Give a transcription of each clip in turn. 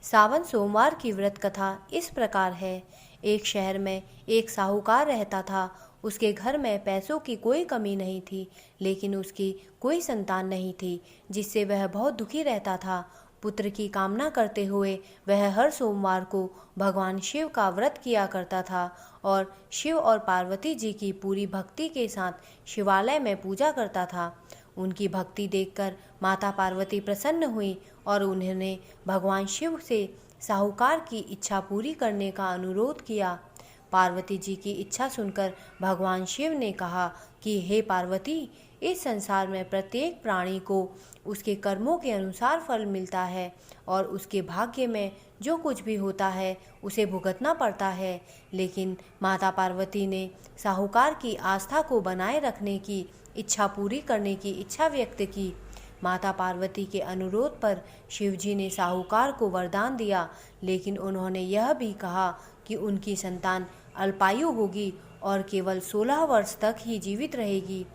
सावन सोमवार की व्रत कथा इस प्रकार है। एक शहर में एक साहूकार रहता था। उसके घर में पैसों की कोई कमी नहीं थी, लेकिन उसकी कोई संतान नहीं थी, जिससे वह बहुत दुखी रहता था। पुत्र की कामना करते हुए वह हर सोमवार को भगवान शिव का व्रत किया करता था और शिव और पार्वती जी की पूरी भक्ति के साथ शिवालय में पूजा करता था। उनकी भक्ति देखकर माता पार्वती प्रसन्न हुई और उन्होंने भगवान शिव से साहूकार की इच्छा पूरी करने का अनुरोध किया। पार्वती जी की इच्छा सुनकर भगवान शिव ने कहा कि हे पार्वती, इस संसार में प्रत्येक प्राणी को उसके कर्मों के अनुसार फल मिलता है और उसके भाग्य में जो कुछ भी होता है उसे भुगतना पड़ता है। लेकिन माता पार्वती ने साहूकार की आस्था को बनाए रखने की इच्छा पूरी करने की इच्छा व्यक्त की। माता पार्वती के अनुरोध पर शिवजी ने साहूकार को वरदान दिया, लेकिन उन्होंने यह भी कहा कि उनकी संतान अल्पायु होगी और केवल 16 वर्ष तक ही जीवित रहेगी।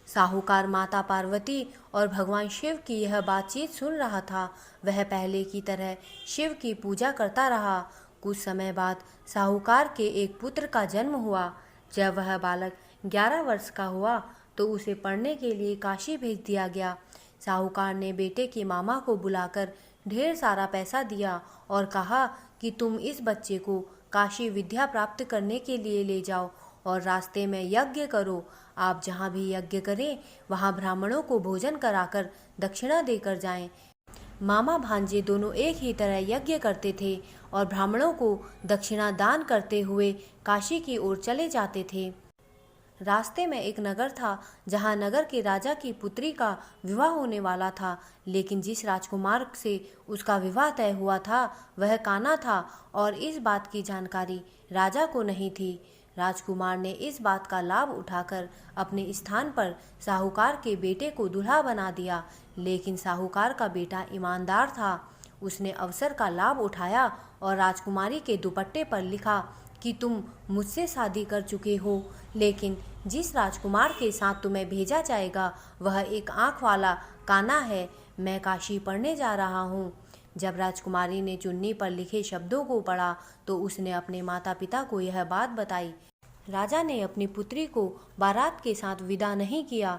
साहूकार माता पार्वती और भगवान शिव की यह बातचीत सुन रहा था। वह पहले की तरह शिव की पूजा करता रहा। कुछ समय बाद साहूकार के एक पुत्र का जन्म हुआ। जब वह बालक 11 वर्ष का हुआ तो उसे पढ़ने के लिए काशी भेज दिया गया। साहूकार ने बेटे के मामा को बुलाकर ढेर सारा पैसा दिया और कहा कि तुम इस बच्चे को काशी विद्या प्राप्त करने के लिए ले जाओ और रास्ते में यज्ञ करो। आप जहाँ भी यज्ञ करें वहाँ ब्राह्मणों को भोजन कराकर दक्षिणा देकर जाएं। मामा भांजे दोनों एक ही तरह यज्ञ करते थे और ब्राह्मणों को दक्षिणा दान करते हुए काशी की ओर चले जाते थे। रास्ते में एक नगर था जहाँ नगर के राजा की पुत्री का विवाह होने वाला था, लेकिन जिस राजकुमार से उसका विवाह तय हुआ था वह काना था और इस बात की जानकारी राजा को नहीं थी। राजकुमार ने इस बात का लाभ उठाकर अपने स्थान पर साहूकार के बेटे को दूल्हा बना दिया, लेकिन साहूकार का बेटा ईमानदार था। उसने अवसर का लाभ उठाया और राजकुमारी के दुपट्टे पर लिखा कि तुम मुझसे शादी कर चुके हो, लेकिन जिस राजकुमार के साथ तुम्हें भेजा जाएगा वह एक आँख वाला काना है। मैं काशी पढ़ने जा रहा हूँ। जब राजकुमारी ने चुन्नी पर लिखे शब्दों को पढ़ा तो उसने अपने माता पिता को यह बात बताई। राजा ने अपनी पुत्री को बारात के साथ विदा नहीं किया।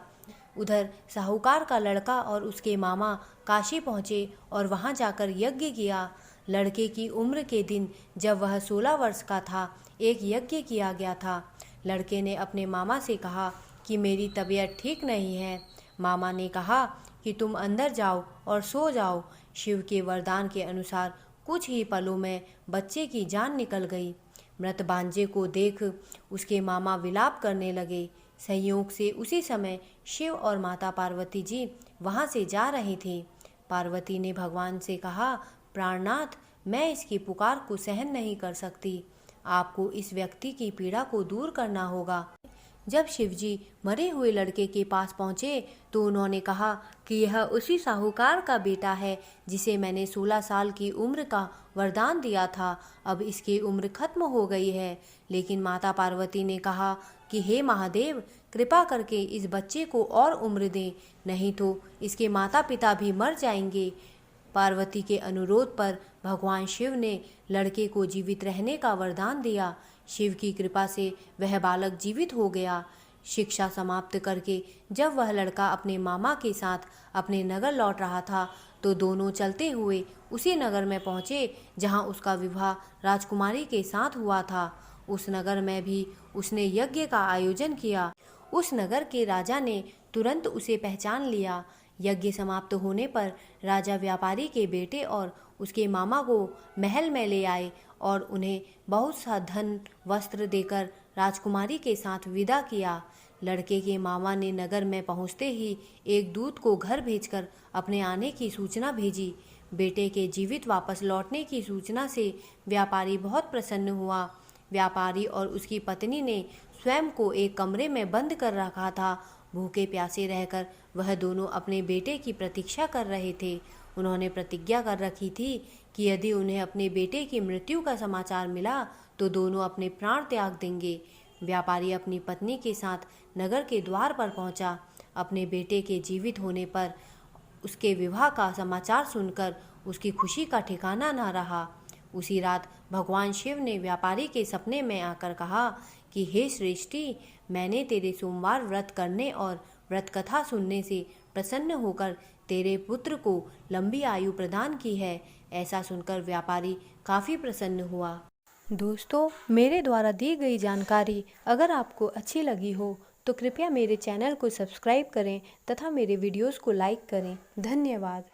उधर साहूकार का लड़का और उसके मामा काशी पहुँचे और वहाँ जाकर यज्ञ किया। लड़के की उम्र के दिन जब वह 16 वर्ष का था, एक यज्ञ किया गया था। लड़के ने अपने मामा से कहा कि मेरी तबीयत ठीक नहीं है। मामा ने कहा कि तुम अंदर जाओ और सो जाओ। शिव के वरदान के अनुसार कुछ ही पलों में बच्चे की जान निकल गई। मृत भांजे को देख उसके मामा विलाप करने लगे। संयोग से उसी समय शिव और माता पार्वती जी वहाँ से जा रहे थे। पार्वती ने भगवान से कहा, प्राणनाथ, मैं इसकी पुकार को सहन नहीं कर सकती। आपको इस व्यक्ति की पीड़ा को दूर करना होगा। जब शिवजी मरे हुए लड़के के पास पहुँचे तो उन्होंने कहा कि यह उसी साहूकार का बेटा है जिसे मैंने 16 साल की उम्र का वरदान दिया था। अब इसकी उम्र खत्म हो गई है। लेकिन माता पार्वती ने कहा कि हे महादेव, कृपा करके इस बच्चे को और उम्र दें, नहीं तो इसके माता पिता भी मर जाएंगे। पार्वती के अनुरोध पर भगवान शिव ने लड़के को जीवित रहने का वरदान दिया। शिव की कृपा से वह बालक जीवित हो गया। शिक्षा समाप्त करके जब वह लड़का अपने मामा के साथ अपने नगर लौट रहा था तो दोनों चलते हुए उसी नगर में पहुँचे जहाँ उसका विवाह राजकुमारी के साथ हुआ था। उस नगर में भी उसने यज्ञ का आयोजन किया। उस नगर के राजा ने तुरंत उसे पहचान लिया। यज्ञ समाप्त होने पर राजा व्यापारी के बेटे और उसके मामा को महल में ले आए और उन्हें बहुत सा धन वस्त्र देकर राजकुमारी के साथ विदा किया। लड़के के मामा ने नगर में पहुंचते ही एक दूत को घर भेजकर अपने आने की सूचना भेजी। बेटे के जीवित वापस लौटने की सूचना से व्यापारी बहुत प्रसन्न हुआ। व्यापारी और उसकी पत्नी ने स्वयं को एक कमरे में बंद कर रखा था। भूखे प्यासे रहकर वह दोनों अपने बेटे की प्रतीक्षा कर रहे थे। उन्होंने प्रतिज्ञा कर रखी थी कि यदि उन्हें अपने बेटे की मृत्यु का समाचार मिला तो दोनों अपने प्राण त्याग देंगे। व्यापारी अपनी पत्नी के साथ नगर के द्वार पर पहुंचा। अपने बेटे के जीवित होने पर उसके विवाह का समाचार सुनकर उसकी खुशी का ठिकाना न रहा। उसी रात भगवान शिव ने व्यापारी के सपने में आकर कहा कि हे श्रेष्ठी, मैंने तेरे सोमवार व्रत करने और व्रत कथा सुनने से प्रसन्न होकर तेरे पुत्र को लंबी आयु प्रदान की है। ऐसा सुनकर व्यापारी काफ़ी प्रसन्न हुआ। दोस्तों, मेरे द्वारा दी गई जानकारी अगर आपको अच्छी लगी हो तो कृपया मेरे चैनल को सब्सक्राइब करें तथा मेरे वीडियोस को लाइक करें। धन्यवाद।